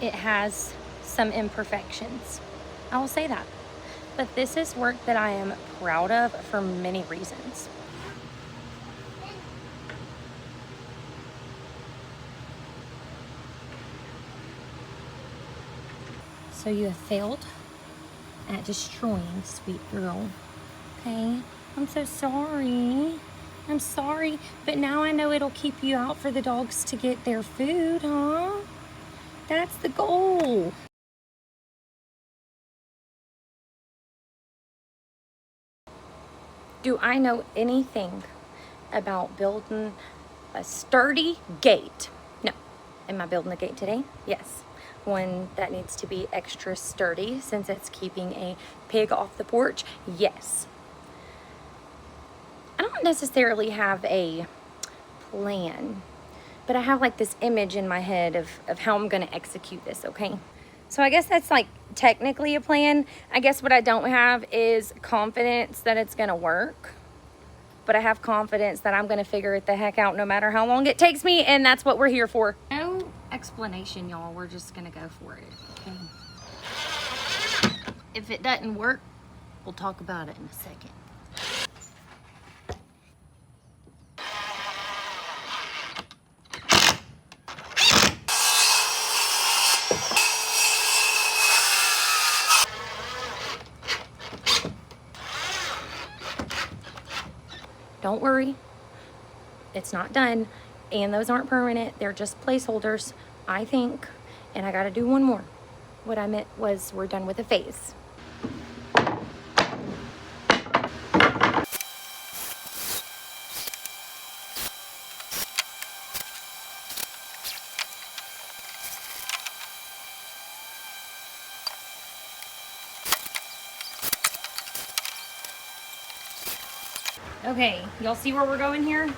it has some imperfections. I will say that. But this is work that I am proud of for many reasons. So you have failed at destroying, sweet girl. Okay? I'm so sorry. I'm sorry. But now I know it'll keep you out for the dogs to get their food, huh? That's the goal. Do I know anything about building a sturdy gate? No. Am I building a gate today? Yes. One that needs to be extra sturdy since it's keeping a pig off the porch? Yes. I don't necessarily have a plan, but I have like this image in my head of how I'm going to execute this, okay? So I guess that's like technically a plan. I guess what I don't have is confidence that it's going to work, but I have confidence that I'm going to figure it the heck out no matter how long it takes me, and that's what we're here for. No explanation, y'all. We're just going to go for it, okay? If it doesn't work, we'll talk about it in a second. Don't worry, it's not done, and those aren't permanent. They're just placeholders, I think, and I gotta do one more. What I meant was we're done with the phase. Okay, y'all see where we're going here?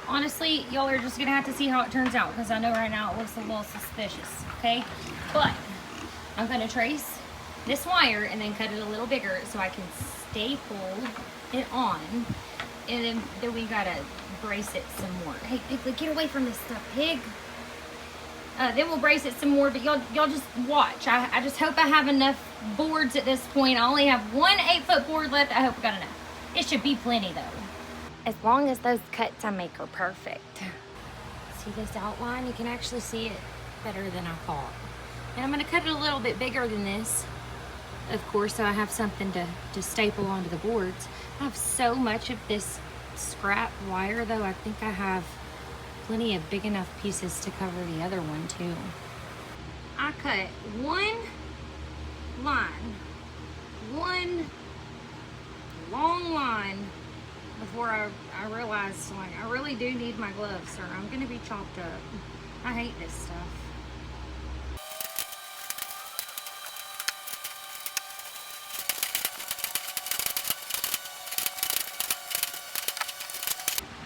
Honestly, y'all are just gonna have to see how it turns out because I know right now it looks a little suspicious, okay? But I'm gonna trace this wire and then cut it a little bigger so I can staple it on. And then we gotta brace it some more. Hey, Piglet, get away from this stuff, pig. Then we'll brace it some more, but y'all just watch. I just hope I have enough boards at this point. I only have one 8-foot board left. I hope I got enough. It should be plenty though. As long as those cuts I make are perfect. See this outline? You can actually see it better than I thought. And I'm gonna cut it a little bit bigger than this, of course, so I have something to staple onto the boards. I have so much of this scrap wire though, I think I have plenty of big enough pieces to cover the other one too. I cut one line, one long line before I realized, like, I really do need my gloves or I'm gonna be chopped up. I hate this stuff.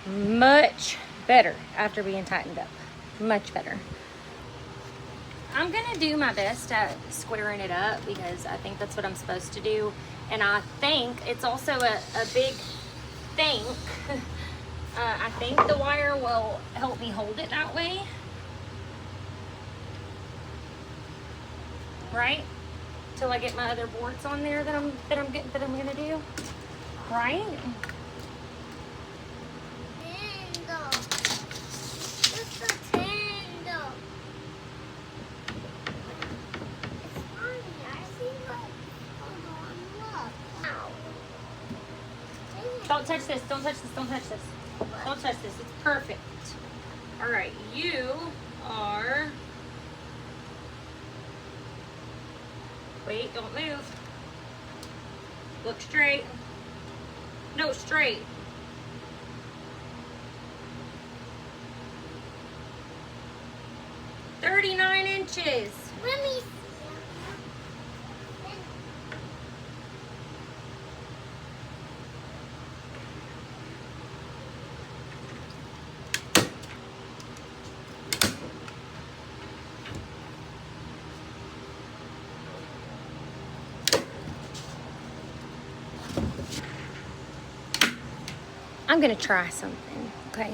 Much better after being tightened up. Much better. I'm gonna do my best at squaring it up because I think that's what I'm supposed to do. And I think it's also a big think. I think the wire will help me hold it that way. Right? Till I get my other boards on there that I'm gonna do. Right? Don't touch this, don't touch this, don't touch this. Don't touch this, it's perfect. All right, you are, wait, don't move. Look straight. No, straight. "39 inches. Let me. I'm gonna try something, okay?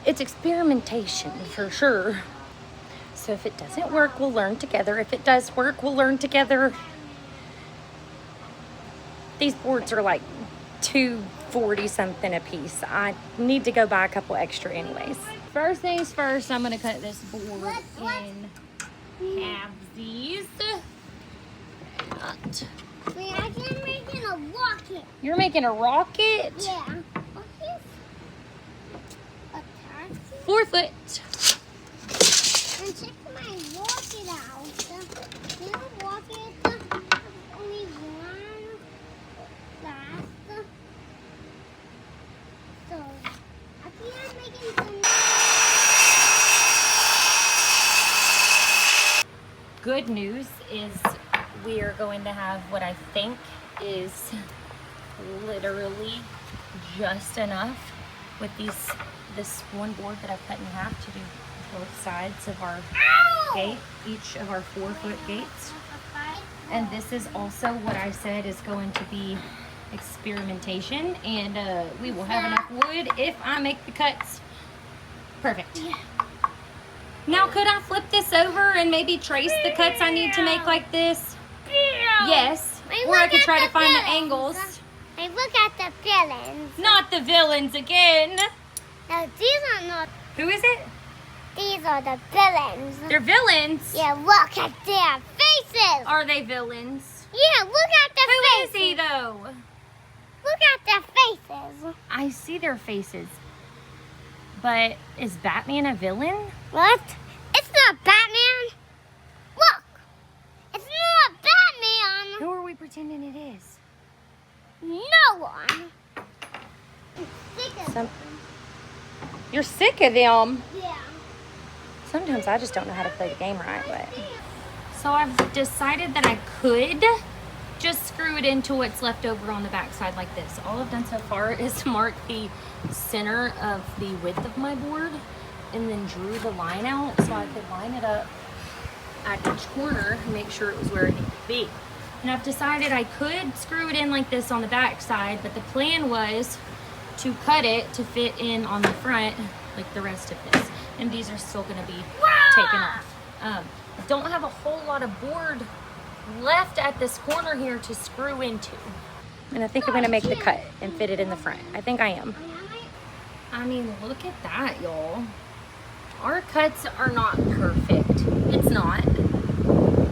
it's experimentation for sure. So if it doesn't work, we'll learn together. If it does work, we'll learn together. These boards are like $240 something a piece. I need to go buy a couple extra anyways. First things first, I'm gonna cut this board in halvesies. Wait, I'm making a rocket. You're making a rocket? Yeah. A taxi? 4 foot. And check my rocket out. This rocket only one last. So I think I'm making some. Good news is we are going to have what I think is literally just enough with this one board that I've cut in half to do both sides of our gate, each of our 4 foot gates. And this is also what I said is going to be experimentation, and we will have enough wood if I make the cuts perfect. Now, could I flip this over and maybe trace the cuts I need to make like this? Yes. Or I could try to find the angles. Hey, look at the villains. Not the villains again. No, these are not. Who is it? These are the villains. They're villains. Yeah, look at their faces. Are they villains? Yeah, look at the Who faces. is he though? Look at their faces. I see their faces. But is Batman a villain? What? It's not Batman. Look. It's not Batman. Who are we pretending it is? No one. I'm sick of them. You're sick of them. Yeah. Sometimes I just don't know how to play the game right, but. So I've decided that I could just screw it into what's left over on the back side like this. All I've done so far is mark the center of the width of my board and then drew the line out so I could line it up at each corner and make sure it was where it needed to be. And I've decided I could screw it in like this on the back side, but the plan was to cut it to fit in on the front like the rest of this. And these are still gonna be taken off. I don't have a whole lot of board left at this corner here to screw into. And I think I'm gonna make the cut and fit it in the front. I think I am. I mean, look at that, y'all. Our cuts are not perfect. It's not.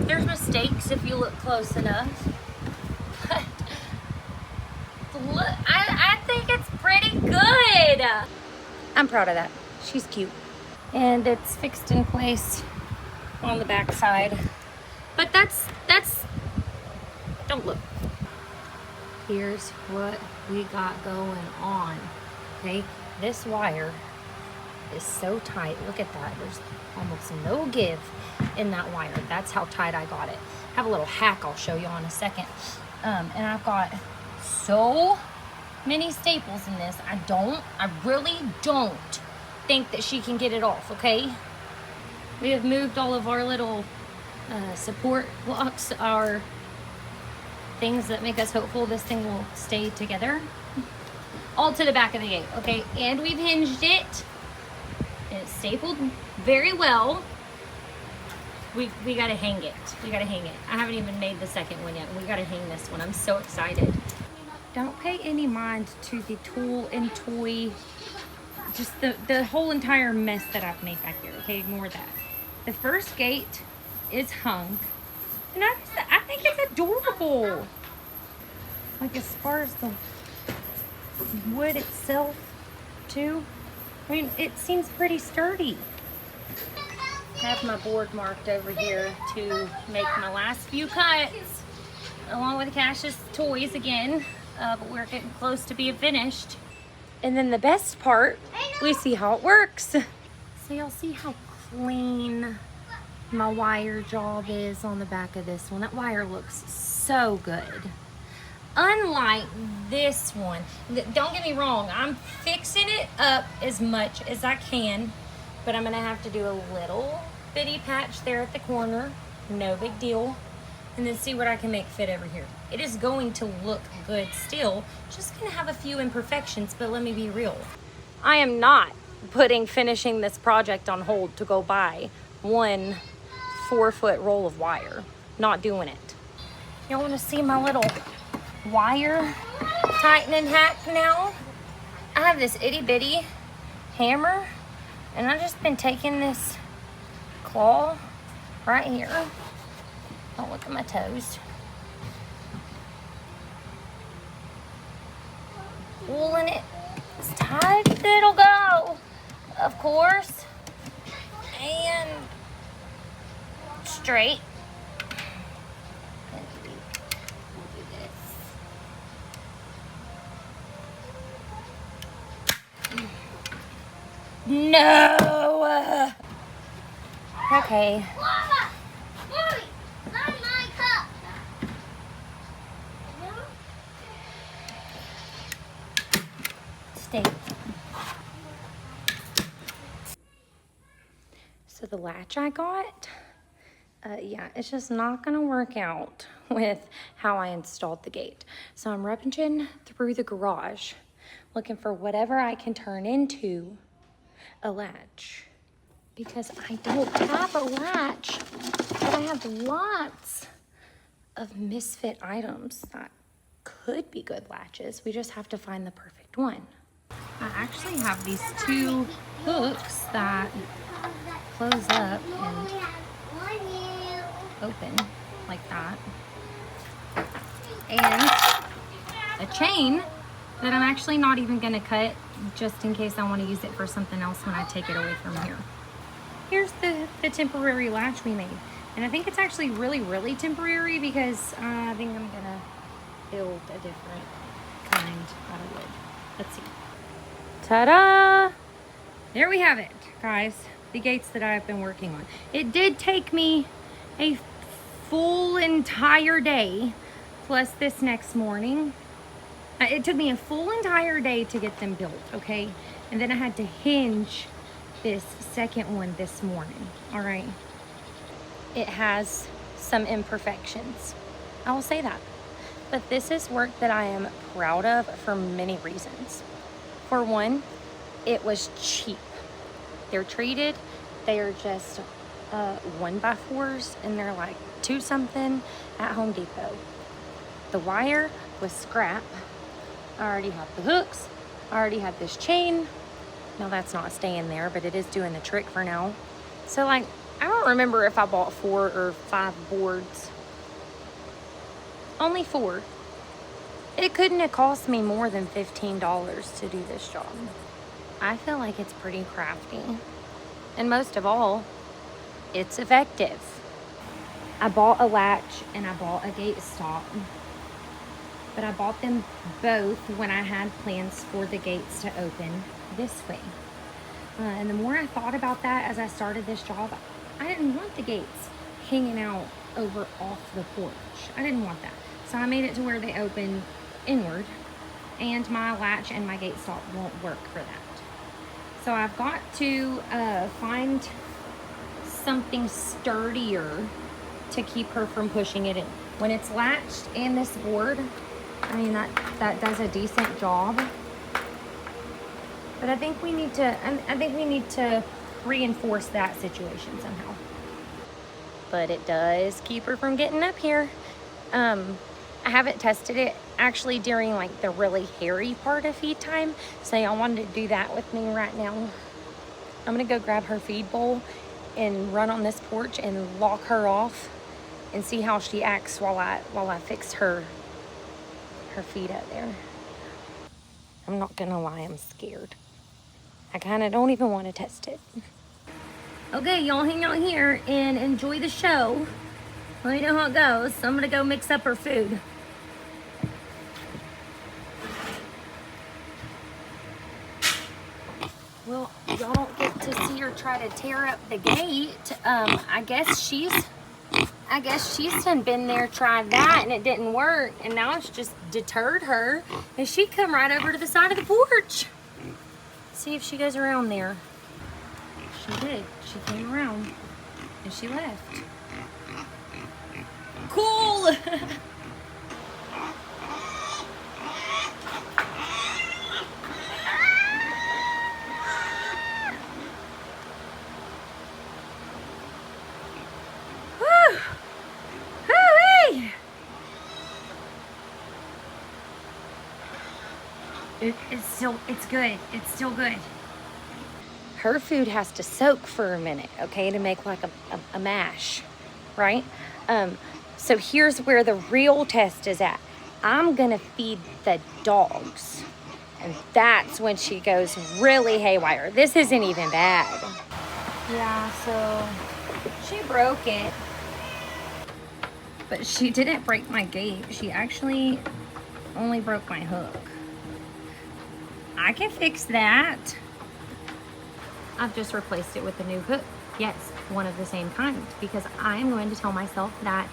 There's mistakes if you look close enough. But look, I think it's pretty good. I'm proud of that. She's cute. And it's fixed in place on the back side. But that's, don't look. Here's what we got going on, okay? This wire is so tight. Look at that. There's almost no give in that wire. That's how tight I got it. I have a little hack I'll show you in a second. And I've got so many staples in this. I really don't think that she can get it off, okay? We have moved all of our little support blocks, our things that make us hopeful this thing will stay together, all to the back of the gate, okay? And we've hinged it. It's stapled very well. We gotta hang it. We gotta hang it. I haven't even made the second one yet. We gotta hang this one. I'm so excited. Don't pay any mind to the tool and toy, just the whole entire mess that I've made back here, okay? Ignore that. The first gate is hung, and I think it's adorable. Like, as far as the wood itself too, I mean, it seems pretty sturdy. I have my board marked over here to make my last few cuts, along with Cash's toys again, but we're getting close to being finished. And then the best part, we see how it works. So y'all see how clean my wire job is on the back of this one. That wire looks so good. Unlike this one, don't get me wrong, I'm fixing it up as much as I can, but I'm gonna have to do a little bitty patch there at the corner, no big deal, and then see what I can make fit over here. It is going to look good still, just gonna have a few imperfections, but let me be real. I am not finishing this project on hold to go buy one 4-foot roll of wire. Not doing it. Y'all want to see my little wire tightening hack now? I have this itty bitty hammer, and I've just been taking this claw right here. Don't look at my toes. Pulling it as tight as it'll go, of course, and straight. No. Okay. Mama! Mommy! Not my cup! Stay. So the latch I got, yeah, it's just not gonna work out with how I installed the gate. So I'm rummaging through the garage, looking for whatever I can turn into a latch. Because I don't have a latch, but I have lots of misfit items that could be good latches. We just have to find the perfect one. I actually have these 2 hooks that close up and open like that. And a chain that I'm actually not even gonna cut, just in case I want to use it for something else when I take it away from here. Here's the temporary latch we made. And I think it's actually really temporary because I think I'm gonna build a different kind out of wood. Let's see. Ta-da! There we have it, guys. The gates that I've been working on. It did take me a full entire day, plus this next morning. It took me a full entire day to get them built, okay? And then I had to hinge this second one this morning, all right? It has some imperfections. I will say that. But this is work that I am proud of for many reasons. For one, it was cheap. They're treated. They are just 1x4s, and they're like 2 something at Home Depot. The wire was scrap. I already have the hooks. I already have this chain. Now that's not staying there, but it is doing the trick for now. So like, I don't remember if I bought 4 or 5 boards. Only 4. It couldn't have cost me more than $15 to do this job. I feel like it's pretty crafty. And most of all, it's effective. I bought a latch and I bought a gate stop. But I bought them both when I had plans for the gates to open this way. And the more I thought about that as I started this job, I didn't want the gates hanging out over off the porch. I didn't want that. So I made it to where they open inward, and my latch and my gate stop won't work for that. So I've got to find something sturdier to keep her from pushing it in. When it's latched and this board, I mean, that does a decent job. But I think we need to reinforce that situation somehow. But it does keep her from getting up here. I haven't tested it actually during like the really hairy part of feed time. So y'all wanted to do that with me right now. I'm gonna go grab her feed bowl and run on this porch and lock her off and see how she acts while I fix her feet out there. I'm not gonna lie, I'm scared. I kind of don't even want to test it. Okay, y'all hang out here and enjoy the show. Let me know how it goes. So I'm gonna go mix up her food. Well, y'all don't get to see her try to tear up the gate. I guess she's been there, tried that, and it didn't work, and now it's just deterred her, and she come right over to the side of the porch. See if she goes around there. She did. She came around, and she left. Cool. It's good. It's still good. Her food has to soak for a minute, okay, to make like a mash, right? So here's where the real test is at. I'm gonna feed the dogs, and that's when she goes really haywire. This isn't even bad. Yeah, so she broke it, but she didn't break my gate. She actually only broke my hook. I can fix that. I've just replaced it with a new hook. Yes, one of the same kind, because I'm going to tell myself that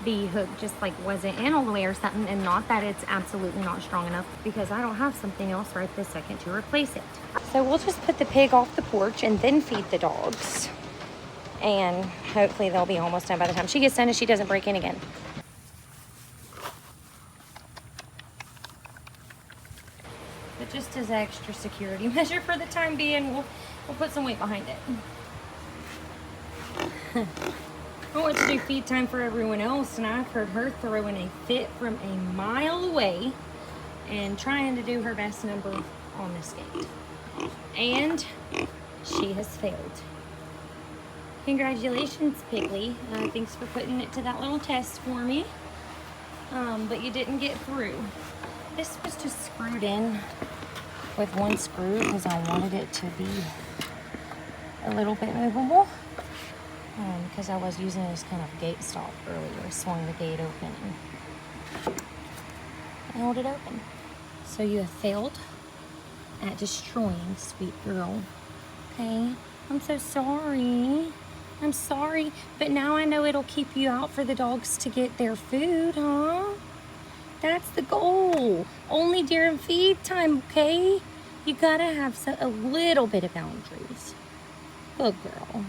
the hook just like wasn't in all the way or something, and not that it's absolutely not strong enough, because I don't have something else right this second to replace it. So we'll just put the pig off the porch and then feed the dogs. And hopefully they'll be almost done by the time she gets done and she doesn't break in again. But just as an extra security measure for the time being, we'll put some weight behind it. I want to do feed time for everyone else, and I've heard her throwing a fit from a mile away and trying to do her best number on this gate. And she has failed. Congratulations, Piggly. Thanks for putting it to that little test for me. But you didn't get through. This was just screwed in with one screw because I wanted it to be a little bit movable. Because I was using this kind of gate stop earlier. Swung the gate open and held it open. So you have failed at destroying, sweet girl. Okay? I'm so sorry. I'm sorry, but now I know it'll keep you out for the dogs to get their food, huh? That's the goal. Only during feed time, okay? You gotta have a little bit of boundaries. Good girl.